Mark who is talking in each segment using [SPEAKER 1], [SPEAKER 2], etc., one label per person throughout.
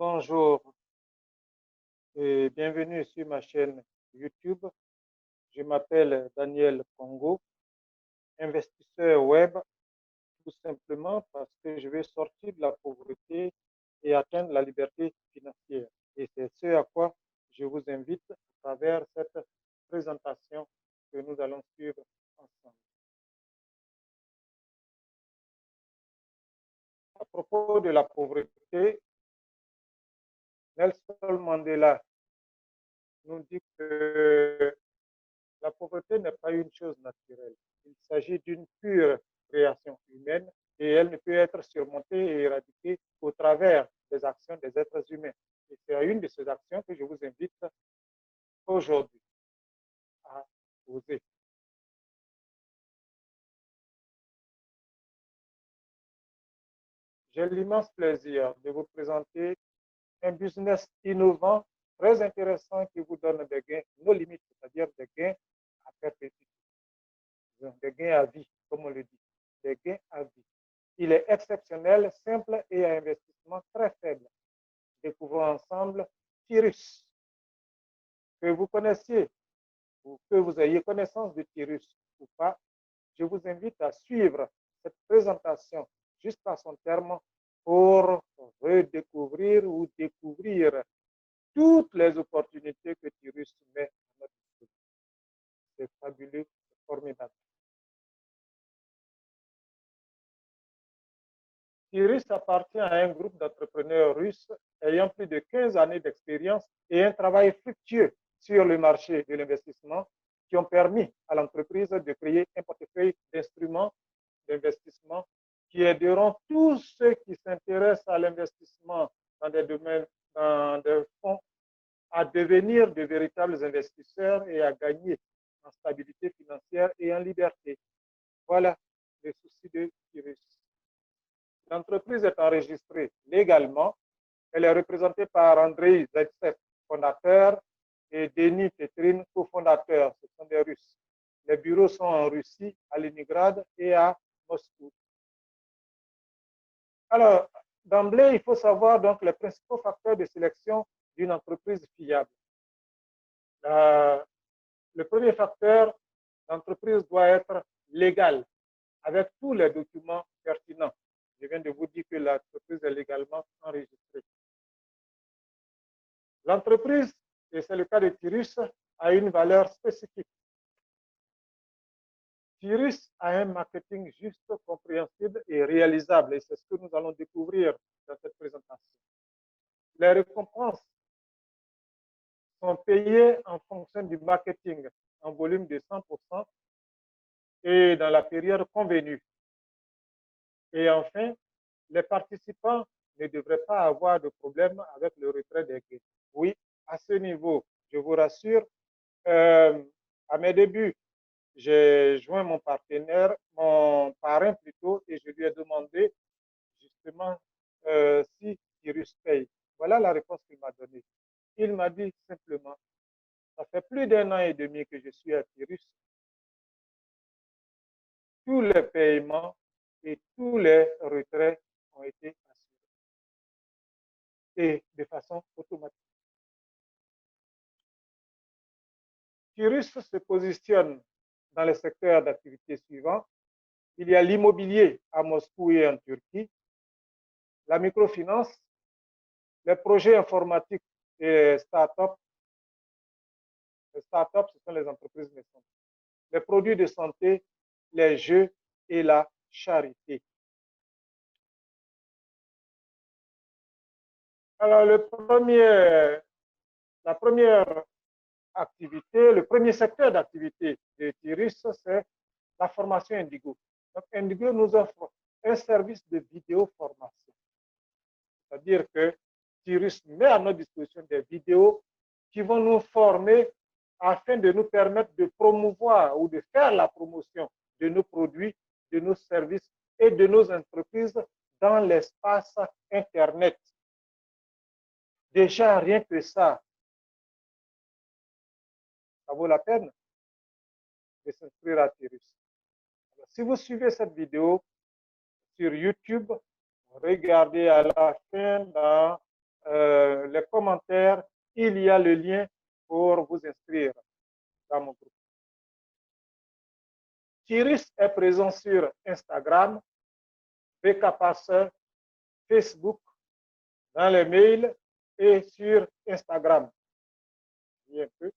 [SPEAKER 1] Bonjour et bienvenue sur ma chaîne YouTube. Je m'appelle Daniel Congo, investisseur web, tout simplement parce que je veux sortir de la pauvreté et atteindre la liberté financière. Et c'est ce à quoi je vous invite à travers cette présentation que nous allons suivre ensemble. À propos de la pauvreté, Nelson Mandela nous dit que la pauvreté n'est pas une chose naturelle. Il s'agit d'une pure création humaine et elle ne peut être surmontée et éradiquée au travers des actions des êtres humains. Et c'est à une de ces actions que je vous invite aujourd'hui à poser. J'ai l'immense plaisir de vous présenter un business innovant, très intéressant qui vous donne des gains no limites, c'est-à-dire des gains à perpétuité, des gains à vie, comme on le dit, des gains à vie. Il est exceptionnel, simple et à investissement très faible. Découvrons ensemble Tirus. Que vous connaissiez ou que vous ayez connaissance de Tirus ou pas, je vous invite à suivre cette présentation jusqu'à son terme pour redécouvrir ou découvrir toutes les opportunités que Tirus met à notre disposition. C'est fabuleux, c'est formidable. Tirus appartient à un groupe d'entrepreneurs russes ayant plus de 15 années d'expérience et un travail fructueux sur le marché de l'investissement qui ont permis à l'entreprise de créer un portefeuille d'instruments d'investissement qui aideront tous ceux qui s'intéressent à l'investissement dans des domaines, dans des fonds, à devenir de véritables investisseurs et à gagner en stabilité financière et en liberté. Voilà les soucis de Tirus. L'entreprise est enregistrée légalement. Elle est représentée par Andrei Zaitsev, fondateur, et Denis Petrine, cofondateur. Ce sont des Russes. Les bureaux sont en Russie, à Leningrad et à Moscou. Alors, d'emblée, il faut savoir donc les principaux facteurs de sélection d'une entreprise fiable. Le premier facteur, l'entreprise doit être légale, avec tous les documents pertinents. Je viens de vous dire que l'entreprise est légalement enregistrée. L'entreprise, et c'est le cas de Tirus, a une valeur spécifique. Tirus a un marketing juste, compréhensible et réalisable, et c'est ce que nous allons découvrir dans cette présentation. Les récompenses sont payées en fonction du marketing en volume de 100% et dans la période convenue. Et enfin, les participants ne devraient pas avoir de problème avec le retrait des gains. Oui, à ce niveau, je vous rassure, à mes débuts, j'ai joint mon partenaire, mon parrain plutôt, et je lui ai demandé justement si Tirus paye. Voilà la réponse qu'il m'a donnée. Il m'a dit simplement, ça fait plus d'1 an et demi que je suis à Tirus. Tous les paiements et tous les retraits ont été assurés et de façon automatique. Tirus se positionne dans les secteurs d'activité suivants. Il y a l'immobilier à Moscou et en Turquie, la microfinance, les projets informatiques et start-up. Les start-up, ce sont les entreprises naissantes. Les produits de santé, les jeux et la charité. Alors, la première activité, le premier secteur d'activité de Tirus, c'est la formation Indigo. Donc, Indigo nous offre un service de vidéo formation. C'est-à-dire que Tirus met à notre disposition des vidéos qui vont nous former afin de nous permettre de promouvoir ou de faire la promotion de nos produits, de nos services et de nos entreprises dans l'espace Internet. Déjà, rien que ça vaut la peine de s'inscrire à Tirus. Alors, si vous suivez cette vidéo sur YouTube, regardez à la fin dans les commentaires, il y a le lien pour vous inscrire dans mon groupe. Tyrus est présent sur Instagram, VK-Parseur, Facebook, dans les mails et sur Instagram. Un peu.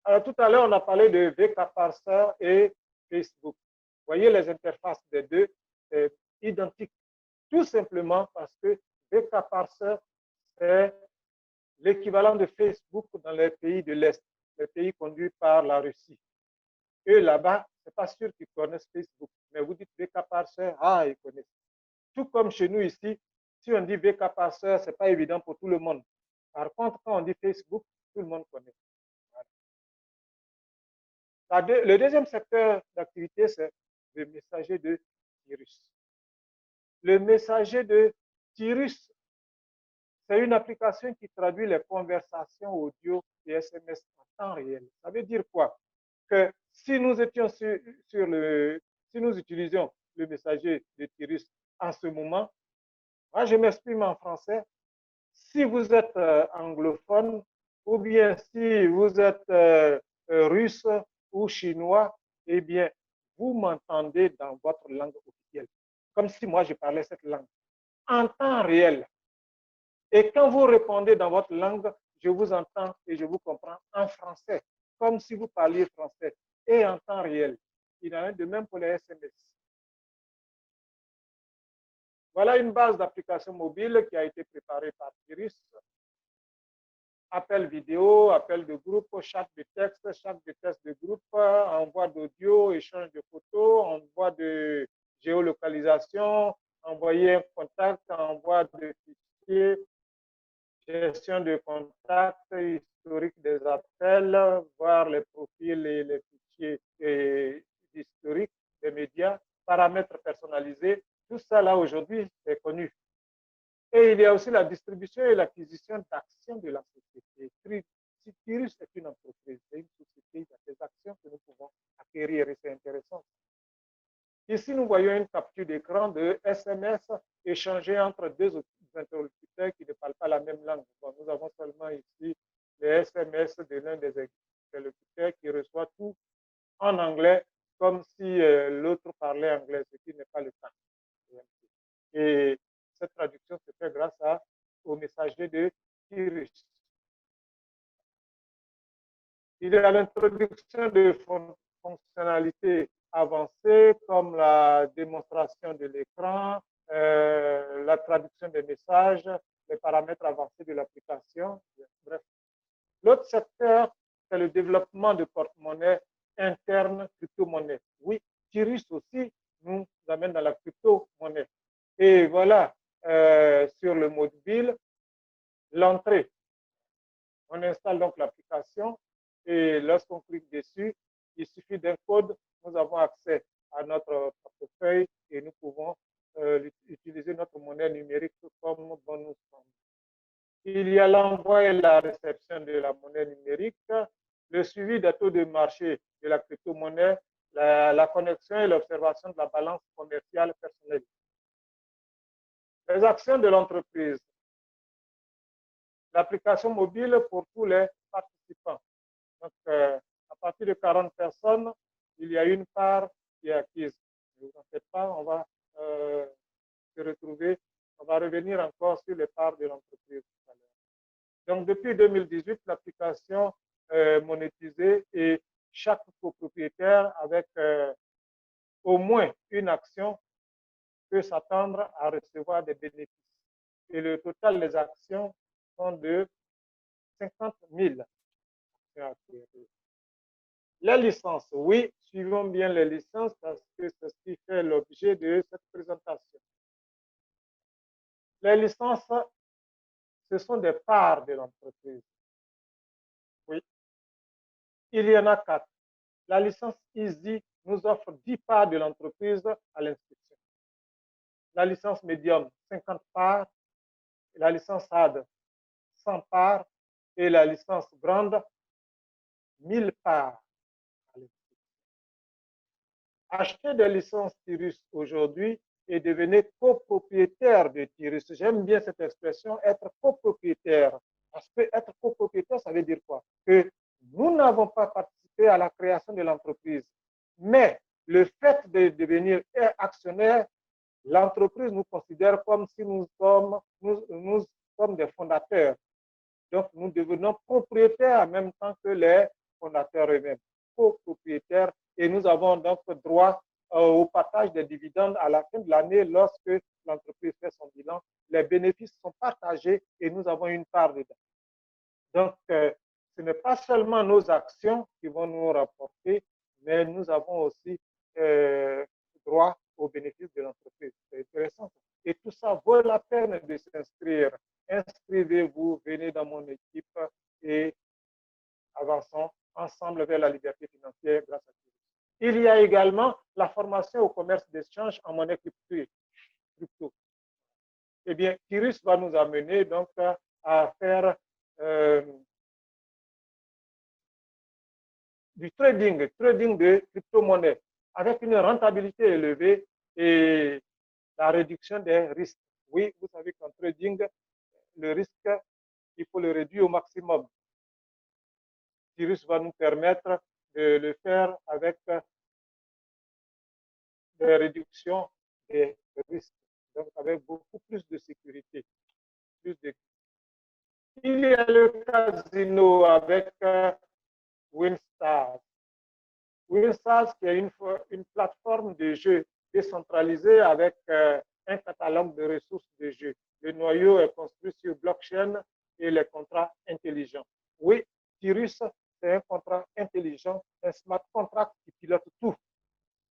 [SPEAKER 1] Alors, tout à l'heure, on a parlé de VK-Parseur et Facebook. Vous voyez, les interfaces des deux sont identiques. Tout simplement parce que VK-Parseur, c'est l'équivalent de Facebook dans les pays de l'Est, les pays conduits par la Russie. Eux, là-bas, ce n'est pas sûr qu'ils connaissent Facebook. Mais vous dites VK-Parseur, ah, ils connaissent. Tout comme chez nous ici, si on dit VK-Parseur, ce n'est pas évident pour tout le monde. Par contre, quand on dit Facebook, tout le monde connaît. Voilà. Le deuxième secteur d'activité, c'est le messager de Tyrus. Le messager de Tyrus, c'est une application qui traduit les conversations audio et SMS en temps réel. Ça veut dire quoi? Que si nous étions si nous utilisions le messager de Tyrus en ce moment, moi je m'exprime en français. Si vous êtes anglophone ou bien si vous êtes russe ou chinois, eh bien, vous m'entendez dans votre langue officielle, comme si moi je parlais cette langue en temps réel. Et quand vous répondez dans votre langue, je vous entends et je vous comprends en français, comme si vous parliez français et en temps réel. Il en est de même pour les SMS. Voilà une base d'application mobile qui a été préparée par Tyrus. Appel vidéo, appel de groupe, chat de texte de groupe, envoi d'audio, échange de photos, envoi de géolocalisation, envoyer un contact, envoi de fichiers, gestion de contacts, historique des appels, voir les profils et les fichiers historiques des médias, paramètres personnalisés. Tout ça, là, aujourd'hui, c'est connu. Et il y a aussi la distribution et l'acquisition d'actions de la société. Tyrus est une entreprise, c'est une société, il y a des actions que nous pouvons acquérir et c'est intéressant. Ici, nous voyons une capture d'écran de SMS échangée entre deux interlocuteurs qui ne parlent pas la même langue. Bon, nous avons seulement ici les SMS de l'un des interlocuteurs qui reçoit tout en anglais comme si l'autre parlait anglais, ce qui n'est pas le cas. Et cette traduction se fait grâce au messager de Tyrus. Il y a l'introduction de fonctionnalités avancées comme la démonstration de l'écran, la traduction des messages, les paramètres avancés de l'application. Bref. L'autre secteur, c'est le développement de porte-monnaie interne crypto-monnaie. Oui, Tyrus aussi nous amène dans la crypto-monnaie. Et voilà, sur le mobile, l'entrée. On installe donc l'application et lorsqu'on clique dessus, il suffit d'un code, nous avons accès à notre portefeuille et nous pouvons utiliser notre monnaie numérique comme bon nous semble. Il y a l'envoi et la réception de la monnaie numérique, le suivi des taux de marché de la crypto-monnaie, la connexion et l'observation de la balance commerciale personnelle. Les actions de l'entreprise. L'application mobile pour tous les participants. Donc, à partir de 40 personnes, il y a une part qui est acquise. Ne vous en faites pas, on va se retrouver, on va revenir encore sur les parts de l'entreprise. Donc, depuis 2018, l'application est monétisée et chaque copropriétaire avec au moins une action peut s'attendre à recevoir des bénéfices. Et le total des actions sont de 50 000. Les licences, oui, suivons bien les licences parce que c'est ce qui fait l'objet de cette présentation. Les licences, ce sont des parts de l'entreprise. Oui. Il y en a 4. La licence Easy nous offre 10 parts de l'entreprise à l'inscription. La licence Medium, 50 parts. La licence Hard, 100 parts. Et la licence Grande, 1000 parts. Acheter des licences Tyrus aujourd'hui et devenez copropriétaire de Tyrus. J'aime bien cette expression, être copropriétaire. Parce que être copropriétaire, ça veut dire quoi? Que nous n'avons pas participé à la création de l'entreprise. Mais le fait de devenir actionnaire, l'entreprise nous considère comme si nous sommes des fondateurs. Donc, nous devenons propriétaires en même temps que les fondateurs eux-mêmes, copropriétaires, et nous avons donc droit au partage des dividendes à la fin de l'année lorsque l'entreprise fait son bilan. Les bénéfices sont partagés et nous avons une part dedans. Donc, ce n'est pas seulement nos actions qui vont nous rapporter, mais nous avons aussi droit aux bénéfices de l'entreprise. C'est intéressant. Et tout ça vaut la peine de s'inscrire. Inscrivez-vous, venez dans mon équipe et avançons ensemble vers la liberté financière grâce à Tyrus. Il y a également la formation au commerce d'échange en monnaie crypto. Eh bien, Tyrus va nous amener donc à faire du trading de crypto-monnaie avec une rentabilité élevée et la réduction des risques. Oui, vous savez qu'en trading, le risque, il faut le réduire au maximum. Tyrus va nous permettre de le faire avec des réductions des risques, donc avec beaucoup plus de sécurité. Il y a le casino avec WinStars. WinStars, qui est une plateforme de jeux décentralisée avec un catalogue de ressources de jeux. Le noyau est construit sur blockchain et les contrats intelligents. Oui, Tyrus, c'est un contrat intelligent, un smart contract qui pilote tout.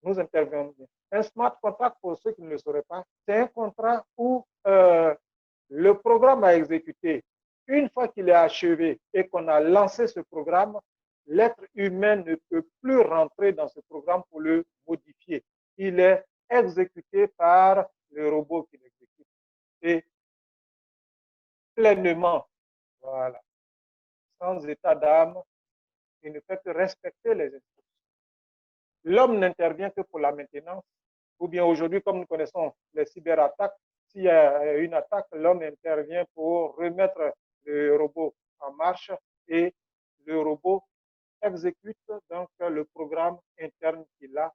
[SPEAKER 1] Nous intervenons bien. Un smart contract, pour ceux qui ne le sauraient pas, c'est un contrat où le programme à exécuter, une fois qu'il est achevé et qu'on a lancé ce programme, l'être humain ne peut plus rentrer dans ce programme pour le modifier. Il est exécuté par le robot qui l'exécute. Et pleinement, voilà, sans état d'âme, il ne fait que respecter les instructions. L'homme n'intervient que pour la maintenance, ou bien aujourd'hui, comme nous connaissons les cyberattaques, s'il y a une attaque, l'homme intervient pour remettre le robot en marche et le robot exécute donc le programme interne qu'il a,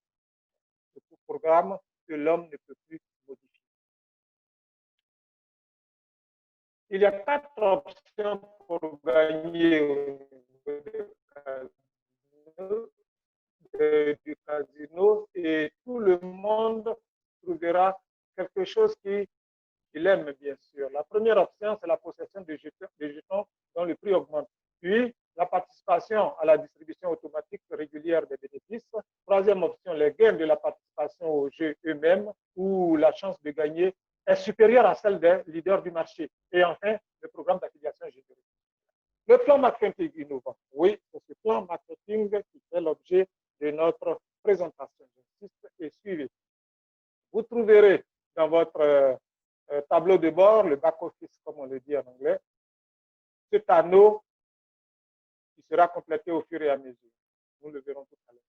[SPEAKER 1] le programme que l'homme ne peut plus modifier. Il y a 4 options pour gagner du casino et tout le monde trouvera quelque chose qu'il aime, bien sûr. La première option, c'est la possession de jetons dont le prix augmente. Puis, la participation à la distribution automatique régulière des bénéfices. Troisième option, les gains de la participation aux jeux eux-mêmes, où la chance de gagner est supérieure à celle des leaders du marché. Et enfin, le programme d'affiliation généreux. Le plan marketing innovant. Oui, c'est ce plan marketing qui fait l'objet de notre présentation. J'insiste et suivez. Vous trouverez dans votre tableau de bord, le back-office, comme on le dit en anglais, ce panneau qui sera complété au fur et à mesure. Nous le verrons tout à l'heure.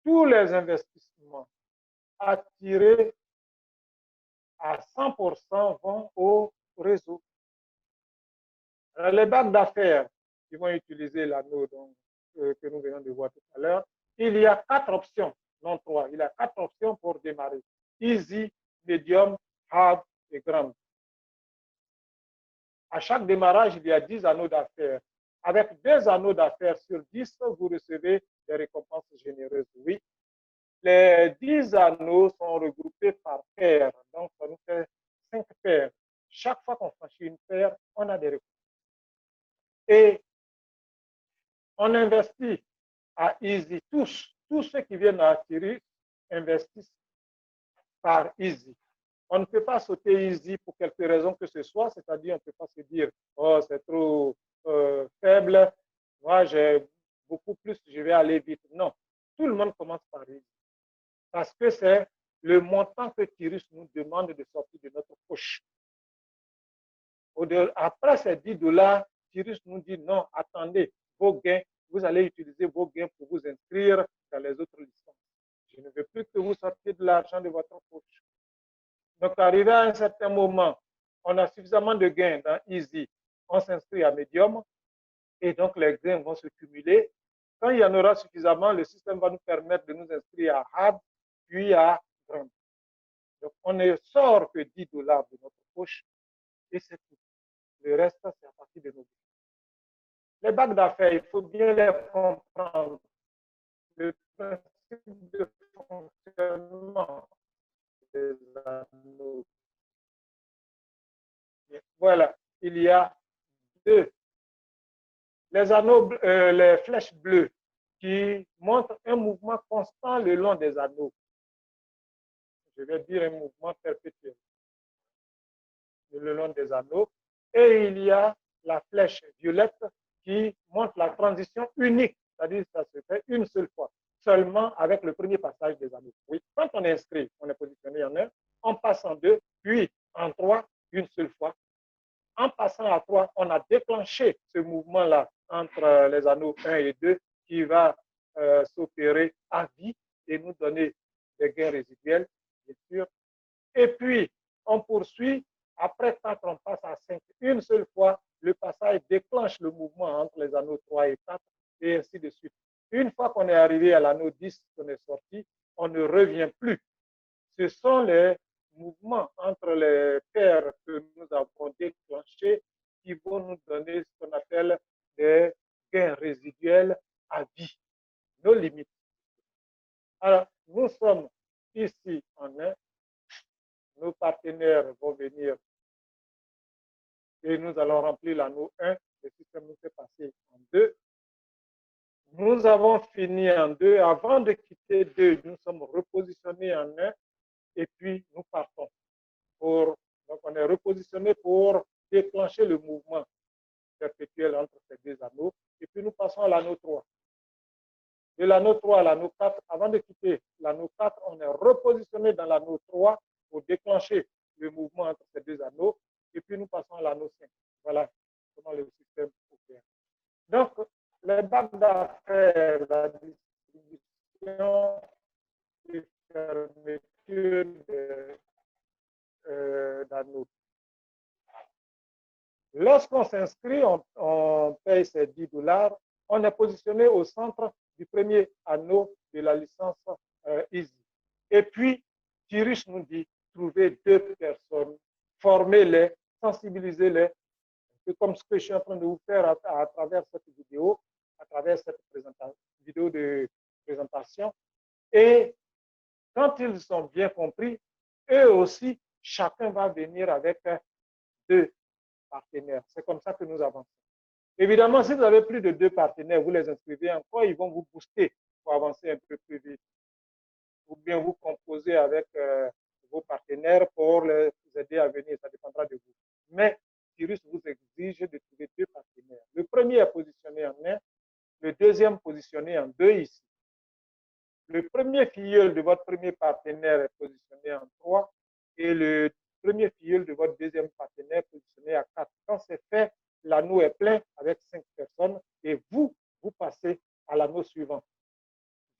[SPEAKER 1] Tous les investissements attirés à 100% vont au réseau. Alors, les banques d'affaires qui vont utiliser l'anneau que nous venons de voir tout à l'heure, il y a 4 options, non 3. Il y a 4 options pour démarrer. Easy, medium, hard et grand. À chaque démarrage, il y a 10 anneaux d'affaires. Avec 2 anneaux d'affaires sur 10, vous recevez des récompenses généreuses. Oui. Les 10 anneaux sont regroupés par paires. Donc, ça nous fait 5 paires. Chaque fois qu'on franchit une paire, on a des récompenses. Et on investit à Easy. Tous ceux qui viennent à Tyrus investissent par Easy. On ne peut pas sauter Easy pour quelque raison que ce soit, c'est-à-dire on ne peut pas se dire oh, c'est trop faible, moi j'ai beaucoup plus, je vais aller vite. Non, tout le monde commence par Easy. Parce que c'est le montant que Tyrus nous demande de sortir de notre poche. Après ces $10, Tyrus nous dit non, attendez, vos gains, vous allez utiliser vos gains pour vous inscrire dans les autres licences. Je ne veux plus que vous sortiez de l'argent de votre poche. Donc, arrivé à un certain moment, on a suffisamment de gains dans Easy, on s'inscrit à Medium, et donc les gains vont se cumuler. Quand il y en aura suffisamment, le système va nous permettre de nous inscrire à Hard, puis à Grand. Donc, on ne sort que 10 dollars de notre poche, et c'est tout. Le reste, c'est à partir de nos gains. Les bacs d'affaires, il faut bien les comprendre. Le principe de fonctionnement des anneaux. Voilà, il y a deux. Les anneaux, les flèches bleues qui montrent un mouvement constant le long des anneaux. Je vais dire un mouvement perpétuel le long des anneaux. Et il y a la flèche violette qui montre la transition unique, c'est-à-dire que ça se fait une seule fois, seulement avec le premier passage des anneaux. Oui, quand on est inscrit, on est positionné en 1, on passe en 2, puis en 3, une seule fois. En passant à 3, on a déclenché ce mouvement-là entre les anneaux 1 et 2 qui va s'opérer à vie et nous donner des gains résiduels, bien sûr. Et puis, on poursuit. Après 4, on passe à 5. Une seule fois, le passage déclenche le mouvement entre les anneaux 3 et 4 et ainsi de suite. Une fois qu'on est arrivé à l'anneau 10, qu'on est sorti, on ne revient plus. Ce sont les mouvements entre les paires que nous avons déclenchés qui vont nous donner ce qu'on appelle des gains résiduels à vie, nos limites. Alors, nous sommes ici en Inde. Nos partenaires vont venir et nous allons remplir l'anneau 1. Le système nous fait passer en 2. Nous avons fini en 2. Avant de quitter 2, nous sommes repositionnés en 1 et puis nous partons. Donc, on est repositionné pour déclencher le mouvement perpétuel entre ces deux anneaux. Et puis, nous passons à l'anneau 3. De l'anneau 3 à l'anneau 4, avant de quitter l'anneau 4, on est repositionné dans l'anneau 3 pour déclencher le mouvement entre ces deux anneaux. Et puis, nous passons à l'anneau 5. Voilà comment le système opère. Donc, les bacs d'affaires, la distribution et fermeture d'anneaux. Lorsqu'on s'inscrit, on paye ces 10 dollars. On est positionné au centre du premier anneau de la licence Easy. Et puis, Thierry nous dit, trouvez 2 personnes, formez-les, sensibilisez-les. C'est comme ce que je suis en train de vous faire à travers cette vidéo, à travers cette vidéo de présentation. Et quand ils sont bien compris, eux aussi, chacun va venir avec 2 partenaires. C'est comme ça que nous avançons. Évidemment, si vous avez plus de 2 partenaires, vous les inscrivez encore, ils vont vous booster pour avancer un peu plus vite. Ou bien vous composez avec vos partenaires pour les aider à venir, ça dépendra de vous. Mais Cyrus vous exige de trouver 2 partenaires. Le premier est positionné en 1, le deuxième positionné en 2 ici. Le premier filleul de votre premier partenaire est positionné en 3 et le premier filleul de votre deuxième partenaire est positionné à 4. Quand c'est fait, l'anneau est plein avec 5 personnes et vous passez à l'anneau suivant.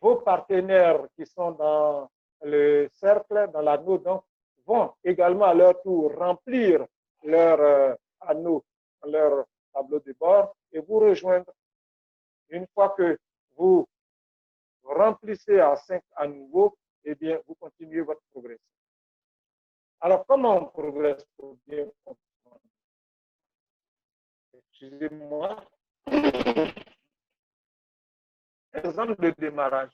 [SPEAKER 1] Vos partenaires qui sont dans le cercle, dans l'anneau, donc, vont également à leur tour remplir leur anneau, leur tableau de bord et vous rejoindre. Une fois que vous remplissez à 5 à nouveau, eh bien, vous continuez votre progression. Alors, comment on progresse pour bien comprendre? Excusez-moi. Exemple de démarrage.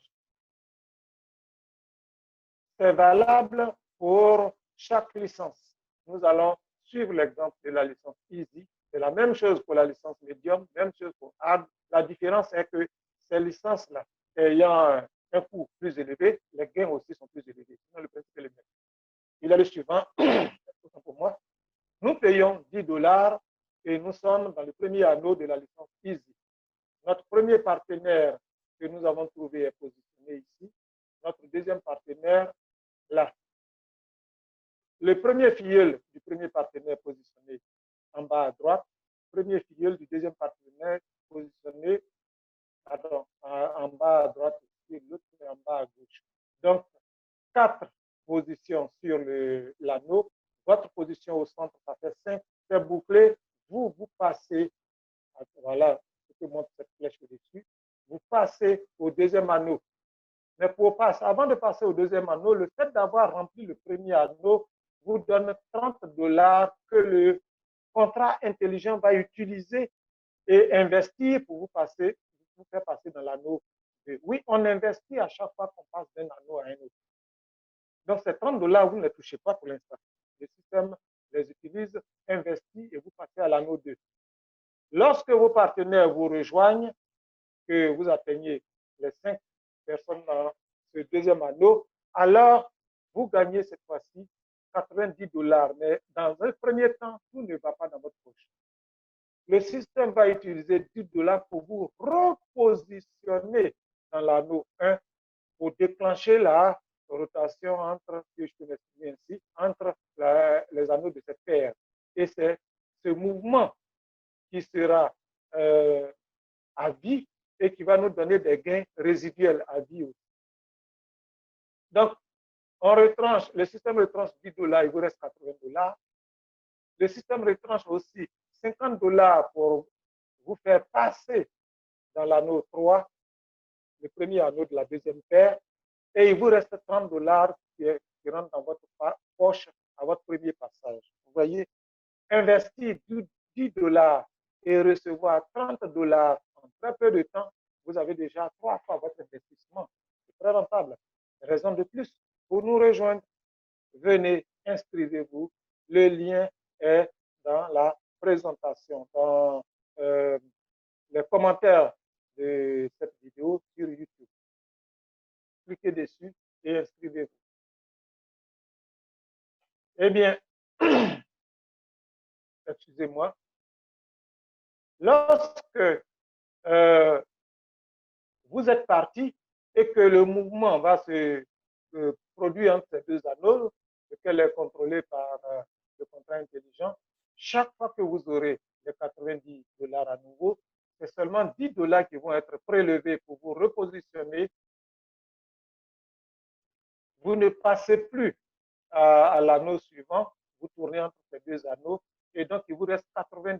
[SPEAKER 1] C'est valable pour chaque licence. Nous allons suivre l'exemple de la licence Easy. C'est la même chose pour la licence Medium, même chose pour Hard. La différence est que ces licences-là, ayant un coût plus élevé, les gains aussi sont plus élevés. Sinon, le principe est le même. Il est le suivant, pour moi. Nous payons 10 dollars et nous sommes dans le premier anneau de la licence Easy. Notre premier partenaire que nous avons trouvé est positionné ici. Notre deuxième partenaire, là. Le premier filleul du premier partenaire positionné en bas à droite. Le premier filleul du deuxième partenaire positionné en bas à droite. Et l'autre en bas à gauche. Donc, 4 position sur l'anneau, votre position au centre, ça fait 5, c'est bouclé, vous passez, voilà ce que montre cette flèche au-dessus, vous passez au deuxième anneau. Mais pour passer, avant de passer au deuxième anneau, le fait d'avoir rempli le premier anneau vous donne $30 que le contrat intelligent va utiliser et investir pour vous faire passer dans l'anneau 2. Oui, on investit à chaque fois qu'on passe d'un anneau à un autre. Donc, ces $30, vous ne les touchez pas pour l'instant. Le système les utilise, investit et vous passez à l'anneau 2. Lorsque vos partenaires vous rejoignent, que vous atteignez les 5 personnes dans ce deuxième anneau, alors vous gagnez cette fois-ci $90. Mais dans un premier temps, tout ne va pas dans votre poche. Le système va utiliser $10 pour vous repositionner dans l'anneau 1 pour déclencher la rotation entre, si je peux m'exprimer ainsi, entre les anneaux de cette paire. Et c'est ce mouvement qui sera à vie et qui va nous donner des gains résiduels à vie aussi. Donc, on retranche, le système retranche $10, il vous reste $80. Le système retranche aussi $50 pour vous faire passer dans l'anneau 3, le premier anneau de la deuxième paire, et il vous reste $30 qui rentrent dans votre poche à votre premier passage. Vous voyez, investir $10 et recevoir $30 en très peu de temps, vous avez déjà 3 fois votre investissement. C'est très rentable. Raison de plus, pour nous rejoindre, venez, inscrivez-vous. Le lien est dans la présentation, dans les commentaires de cette vidéo sur YouTube. Cliquez dessus et inscrivez-vous. Eh bien, excusez-moi, lorsque vous êtes parti et que le mouvement va se produire entre ces deux anneaux, lequel est contrôlé par le contrat intelligent, chaque fois que vous aurez les $90 à nouveau, c'est seulement $10 qui vont être prélevés pour vous repositionner. Vous ne passez plus à l'anneau suivant, vous tournez entre ces deux anneaux et donc il vous reste $80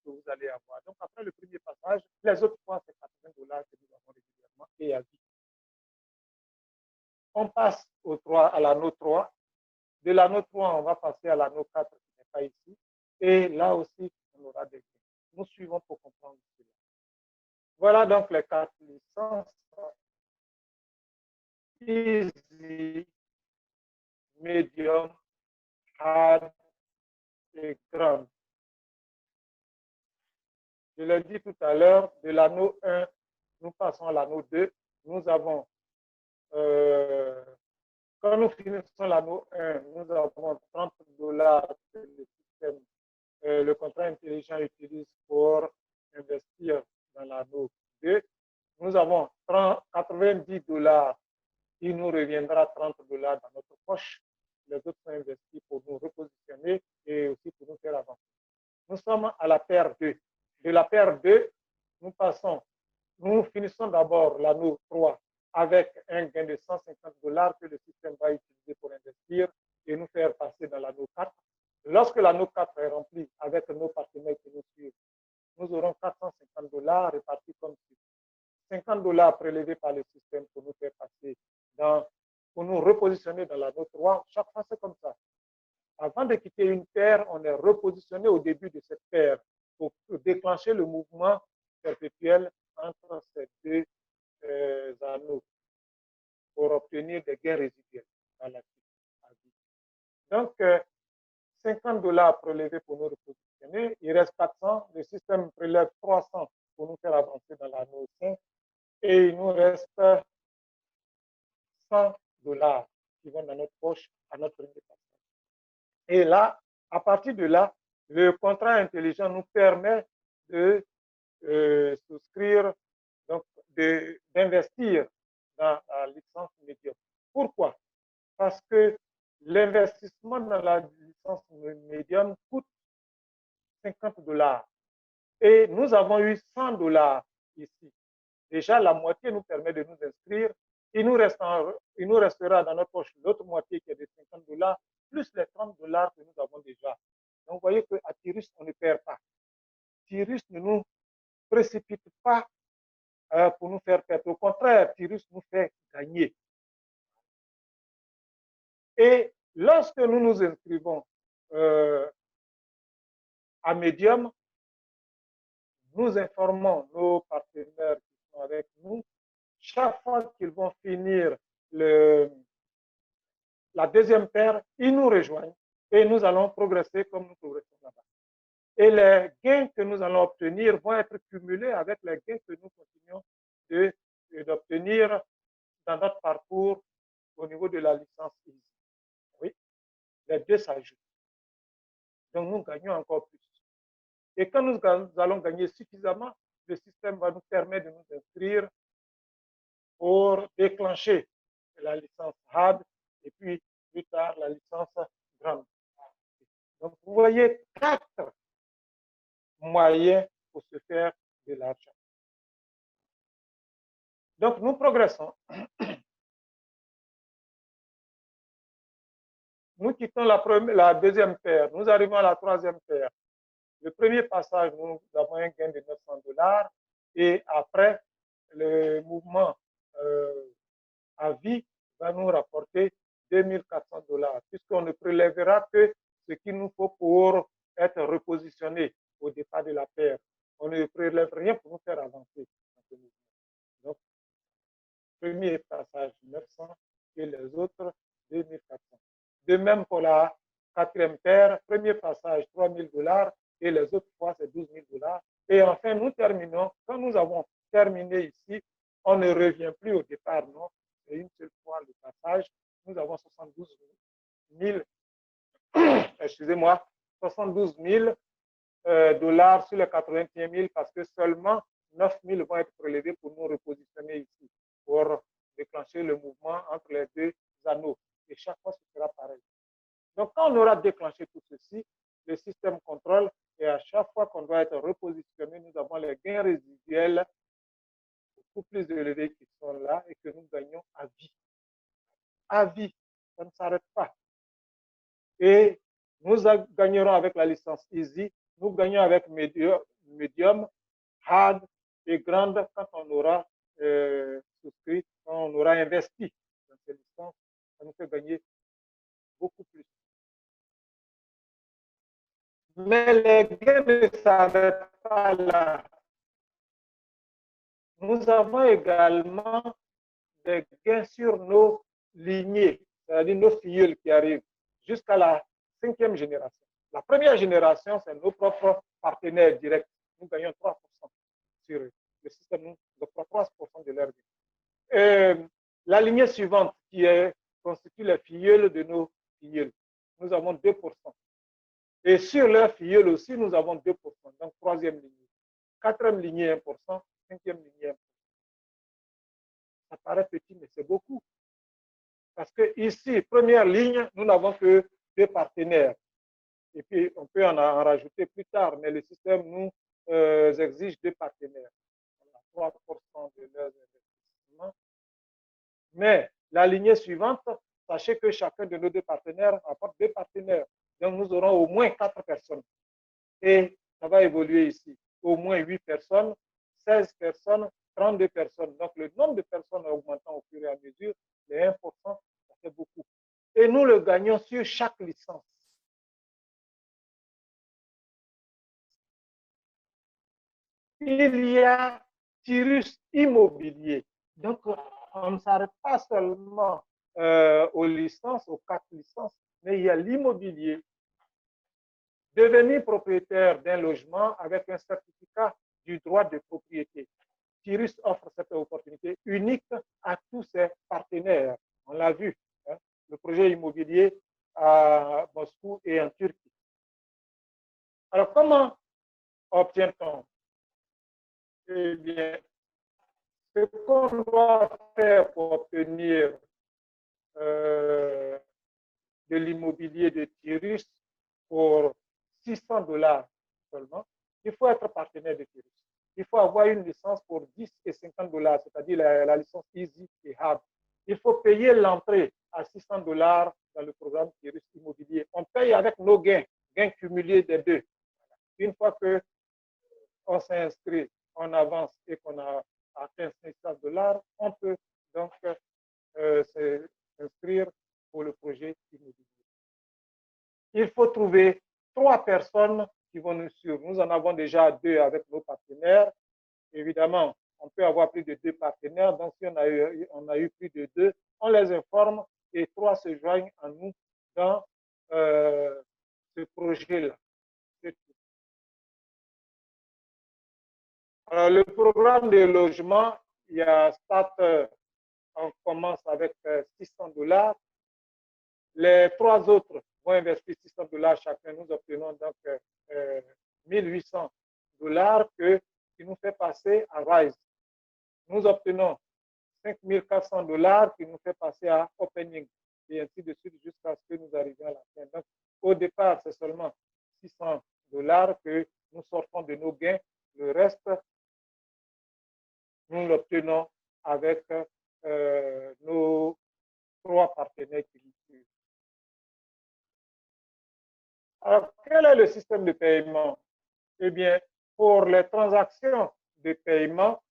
[SPEAKER 1] que vous allez avoir. Donc après le premier passage, les autres fois, c'est $80 que nous avons régulièrement et à vie. On passe à l'anneau 3. De l'anneau 3, on va passer à l'anneau 4 qui n'est pas ici. Et là aussi, on aura des gains. Nous suivons pour comprendre cela. Voilà donc les 4 licences. Easy, medium, hard et grand. Je l'ai dit tout à l'heure, de l'anneau 1, nous passons à l'anneau 2. Nous avons, quand nous finissons l'anneau 1, nous avons $30 que le système, le contrat intelligent utilise pour investir dans l'anneau 2. Nous avons $90. Il nous reviendra $30 dans notre poche. Les autres sont investis pour nous repositionner et aussi pour nous faire avancer. Nous sommes à la paire 2. De la paire 2, nous finissons d'abord l'anneau 3 avec un gain de $150 que le système va utiliser pour investir et nous faire passer dans l'anneau 4. Lorsque l'anneau 4 est rempli avec nos partenaires qui nous suivent, nous aurons $450 répartis comme suit. $50 prélevés par le système pour nous faire passer pour nous repositionner dans l'anneau 3. Chaque fois, c'est comme ça. Avant de quitter une paire, on est repositionné au début de cette paire pour déclencher le mouvement perpétuel entre ces deux anneaux pour obtenir des gains résiduels dans la suite. Donc, $50 prélevés pour nous repositionner. Il reste 400. Le système prélève 300 pour nous faire avancer dans l'anneau 5. Et il nous reste $100 qui vont dans notre poche à notre premier passage. Et là, à partir de là, le contrat intelligent nous permet de souscrire, donc d'investir dans la licence médium. Pourquoi? Parce que l'investissement dans la licence médium coûte $50. Et nous avons eu $100 ici. Déjà, la moitié nous permet de nous inscrire il nous restera dans notre poche l'autre moitié qui est de 50 $, plus les 30 $ que nous avons déjà. Donc, vous voyez qu'à Tyrus, on ne perd pas. Tyrus ne nous précipite pas pour nous faire perdre. Au contraire, Tyrus nous fait gagner. Et lorsque nous nous inscrivons à Medium, nous informons nos partenaires qui sont avec nous. Chaque fois qu'ils vont finir la deuxième paire, ils nous rejoignent et nous allons progresser comme nous progressons là-bas. Et les gains que nous allons obtenir vont être cumulés avec les gains que nous continuons d'obtenir dans notre parcours au niveau de la licence EASY. Oui, les deux s'ajoutent. Donc, nous gagnons encore plus. Et quand nous allons gagner suffisamment, le système va nous permettre de nous inscrire pour déclencher la licence HAD et puis plus tard la licence grande. Donc, vous voyez 4 moyens pour se faire de l'argent. Donc, nous progressons. Nous quittons la deuxième paire, nous arrivons à la troisième paire. Le premier passage, nous avons un gain de 900 $ et après, le mouvement à vie va nous rapporter 2400 $, puisqu'on ne prélèvera que ce qu'il nous faut pour être repositionné au départ de la paire. On ne prélève rien pour nous faire avancer dans ce mouvement. Donc, premier passage 900 et les autres 2400. De même pour la quatrième paire, premier passage 3000 $ et les autres fois c'est 12 000 $. Et enfin, nous terminons. Quand nous avons terminé ici, on ne revient plus au départ, non. C'est une seule fois le passage. Nous avons 72 000, excusez-moi, 72 000 $ sur les 81 000 parce que seulement 9 000 vont être prélevés pour nous repositionner ici, pour déclencher le mouvement entre les deux anneaux. Et chaque fois, ce sera pareil. Donc, quand on aura déclenché tout ceci, le système contrôle et à chaque fois qu'on doit être repositionné, nous avons les gains résiduels beaucoup plus élevés qui sont là et que nous gagnons à vie. À vie, ça ne s'arrête pas. Et nous gagnerons avec la licence EASY, nous gagnons avec Medium, Hard et Grande quand on aura souscrit, quand on aura investi dans ces licences, ça nous fait gagner beaucoup plus. Mais les gains ne s'arrêtent pas là. Nous avons également des gains sur nos lignées, c'est-à-dire nos filleuls qui arrivent jusqu'à la 5e génération. La première génération, c'est nos propres partenaires directs. Nous gagnons 3% sur le système, nous offrons 3% de leur gain. La lignée suivante, qui constitue les filleuls de nos filleuls, nous avons 2%. Et sur leurs filleuls aussi, nous avons 2%. Donc, troisième lignée. Quatrième lignée, 1%. Cinquième lignée, 1%. Ça paraît petit, mais c'est beaucoup. Parce que ici, première ligne, nous n'avons que 2 partenaires. Et puis, on peut en rajouter plus tard, mais le système nous exige 2 partenaires. On a 3% de leurs investissements. Mais la lignée suivante, sachez que chacun de nos 2 partenaires apporte 2 partenaires. Donc, nous aurons au moins 4 personnes. Et ça va évoluer ici. Au moins 8 personnes, 16 personnes, 32 personnes. Donc, le nombre de personnes augmentant au fur et à mesure, les 1%, ça fait beaucoup. Et nous le gagnons sur chaque licence. Il y a Tyrus Immobilier. Donc, on ne s'arrête pas seulement aux licences, aux 4 licences, mais il y a l'immobilier. Devenir propriétaire d'un logement avec un certificat du droit de propriété. Tyrus offre cette opportunité unique à tous ses partenaires. On l'a vu, hein, le projet immobilier à Moscou et en Turquie. Alors, comment obtient-on? Eh bien, ce qu'on doit faire pour obtenir de l'immobilier de Tyrus pour 600 $ seulement, il faut être partenaire de Tyrus. Il faut avoir une licence pour 10 et 50 $, c'est-à-dire la licence EASY et Hard. il faut payer l'entrée à $600 dans le programme Tirus Immobilier. On paye avec nos gains, gains cumulés des deux. Une fois qu'on s'inscrit, on avance et qu'on a atteint $500, on peut donc s'inscrire pour le projet immobilier. Il faut trouver 3 personnes qui vont nous suivre. Nous en avons déjà 2 avec nos partenaires. Évidemment, on peut avoir plus de 2 partenaires. Donc, si on a eu plus de 2, on les informe et 3 se joignent à nous dans ce projet-là. Alors, le programme de logement, il y a on commence avec $600. Les 3 autres vont investir $600 chacun. Nous obtenons donc $1 800 qui nous fait passer à Rise. Nous obtenons $5 400 qui nous fait passer à Opening et ainsi de suite jusqu'à ce que nous arrivions à la fin. Donc, au départ, c'est seulement $600 que nous sortons de nos gains. Le reste, nous l'obtenons avec nos 3 partenaires qui nous suivent. Alors, quel est le système de paiement? Eh bien, pour les transactions de paiement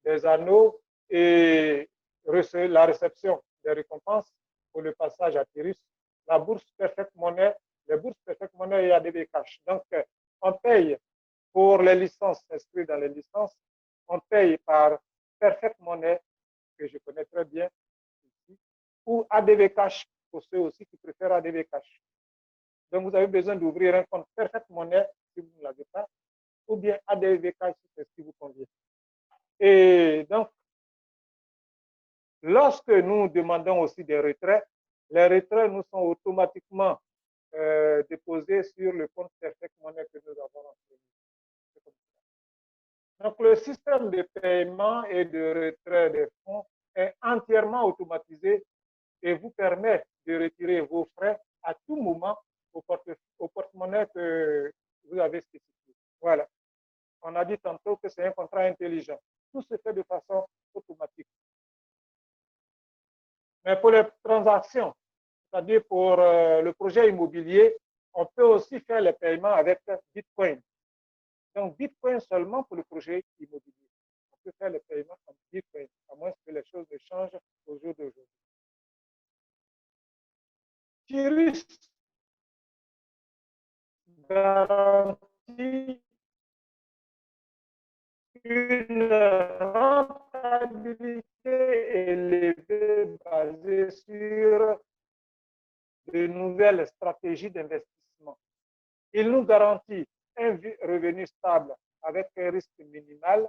[SPEAKER 1] des anneaux et la réception des récompenses pour le passage à Tirus, la bourse Perfect Money, les bourses Perfect Money et ADB Cash. Donc, on paye pour les licences inscrites dans les licences, on paye par Perfect Money, que je connais très bien ici, ou ADB Cash pour ceux aussi qui préfèrent ADB Cash. Donc, vous avez besoin d'ouvrir un compte Perfect Money si vous ne l'avez pas, ou bien ADB Cash si c'est ce qui vous convient. Et donc, lorsque nous demandons aussi des retraits, les retraits nous sont automatiquement déposés sur le compte Perfect Money que nous avons renseigné. Donc, le système de paiement et de retrait des fonds est entièrement automatisé et vous permet de retirer vos frais à tout moment au porte-monnaie que vous avez spécifié. Voilà. On a dit tantôt que c'est un contrat intelligent. Tout se fait de façon automatique. Mais pour les transactions, c'est-à-dire pour le projet immobilier, on peut aussi faire les paiements avec Bitcoin. Donc, Bitcoin seulement pour le projet immobilier. On peut faire les paiements en Bitcoin, à moins que les choses ne changent au jour d'aujourd'hui. Tirus garantit une rentabilité élevée basée sur de nouvelles stratégies d'investissement. Il nous garantit un revenu stable avec un risque minimal,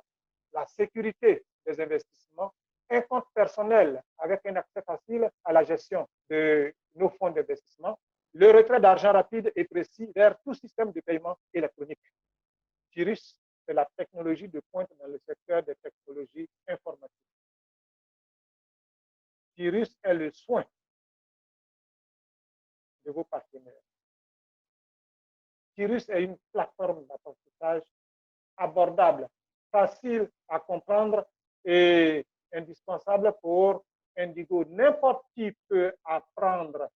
[SPEAKER 1] la sécurité des investissements, un compte personnel avec un accès facile à la gestion de nos fonds d'investissement, le retrait d'argent rapide et précis vers tout système de paiement électronique. Tirus, c'est la technologie de pointe dans le secteur des technologies informatiques. Tirus est le soin de vos partenaires. Tirus est une plateforme d'apprentissage abordable, facile à comprendre et indispensable pour Indigo. N'importe qui peut apprendre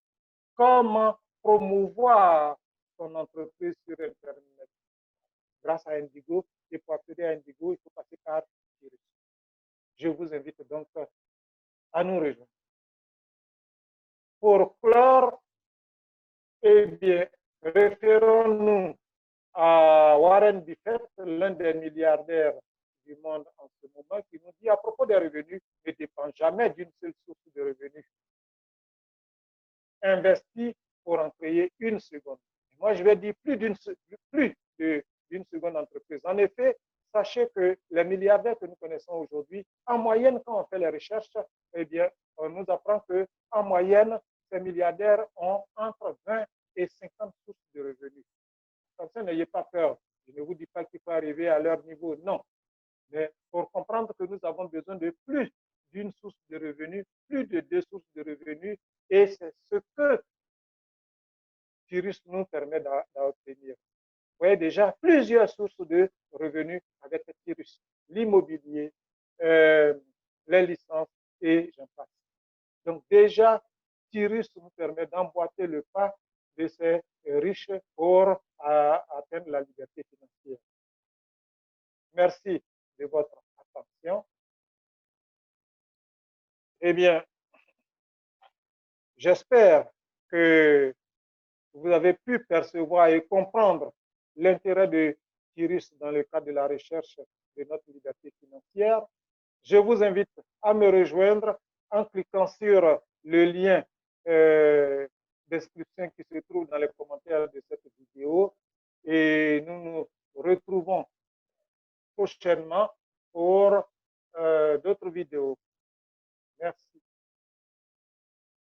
[SPEAKER 1] comment promouvoir son entreprise sur Internet grâce à Indigo. Et pour accéder à Indigo, il faut passer par Tirus. Je vous invite donc à nous rejoindre. Pour clore, eh bien, référons-nous à Warren Buffett, l'un des milliardaires du monde en ce moment, qui nous dit à propos des revenus, ne dépend jamais d'une seule source de revenus. Investis pour en créer une seconde. Moi, je vais dire plus d'une seconde entreprise. En effet, sachez que les milliardaires que nous connaissons aujourd'hui, en moyenne, quand on fait les recherches, eh bien, on nous apprend qu'en moyenne, ces milliardaires ont entre 20 et 50 sources de revenus. Attention, n'ayez pas peur. Je ne vous dis pas qu'il faut arriver à leur niveau, non. Mais pour comprendre que nous avons besoin de plus d'une source de revenus, plus de 2 sources de revenus, et c'est ce que Tirus nous permet d'obtenir. Vous voyez déjà plusieurs sources de revenus avec Tirus. L'immobilier, les licences et j'en passe. Donc déjà, Tyrus nous permet d'emboîter le pas de ces riches pour atteindre la liberté financière. Merci de votre attention. Eh bien, j'espère que vous avez pu percevoir et comprendre l'intérêt de Tyrus dans le cadre de la recherche de notre liberté financière. Je vous invite à me rejoindre en cliquant sur le lien description qui se trouve dans les commentaires de cette vidéo et nous nous retrouvons prochainement pour d'autres vidéos.